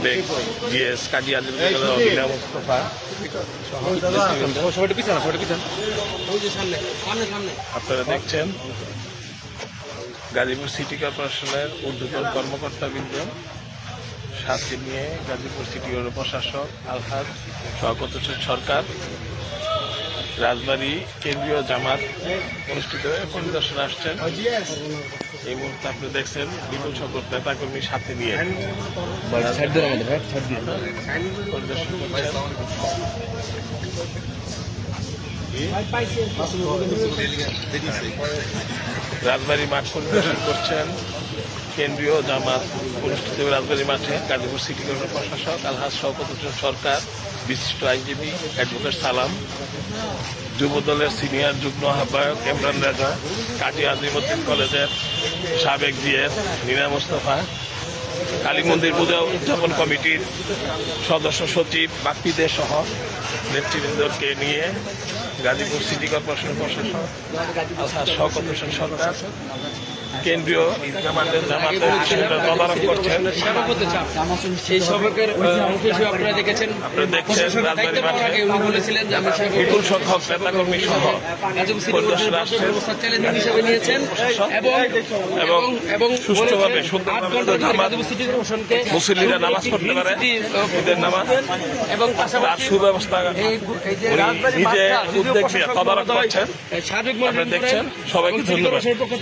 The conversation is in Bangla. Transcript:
সাবেক জিএস কাটিয়া মুস্তফা আপনারা দেখছেন গাজীপুর সিটি কর্পোরেশনের ঊর্ধ্বতন কর্মকর্তাবৃন্দ সাথে নিয়ে গাজীপুর সিটি প্রশাসক আলহাজ শওকত হোসেন সরকার রাজবাড়ী কেন্দ্রীয় জামাত অনুষ্ঠিত পরিদর্শনে আসছেন। এই মুহূর্তে আপনি দেখছেন বিপুল সংখ্যক নেতাকর্মী সাথে নিয়ে পরিদর্শন করছেন। রাজবাড়ী মাঠ পরিদর্শন করছেন কেন্দ্রীয় জামাত অনুষ্ঠিত রাজবাড়ী মাঠে গাজীপুর সিটি কর্পোরেশন প্রশাসক আলহাজ শওকত হোসেন সরকার, বিশিষ্ট আইনজীবী অ্যাডভোকেট সালাম, যুবদলের সিনিয়র যুগ্ম আহ্বায়ক ইমরান রাজা, কাজী আজিমউদ্দিন কলেজের সাবেক জিএস নীনা মোস্তফা, কালী মন্দির পূজা উদযাপন কমিটির সদস্য সচিব বাপ্পিদের সহ নেতৃবৃন্দকে নিয়ে গাজীপুর সিটি কর্পোরেশন প্রশাসক আলহাজ শওকত হোসেন সরকার কেন্দ্রীয় জামাতের তদারক করছেন। সেই সবকের অংশ হিসেবে আপনারা দেখেছেন রাজবাড়ী মাঠে বিপুল সংখ্যক নেতাকর্মী সহ পরিদর্শনে আসছেন হিসেবে নিয়েছেন এবং সুষ্ঠুভাবে মুসল্লিরা নামাজ পড়তে পারে ঈদের নামাজ এবং সুব্যবস্থা নিজে উদ্যোগ নিয়ে তদারক করছেন। দেখছেন সবাইকে ধন্যবাদ।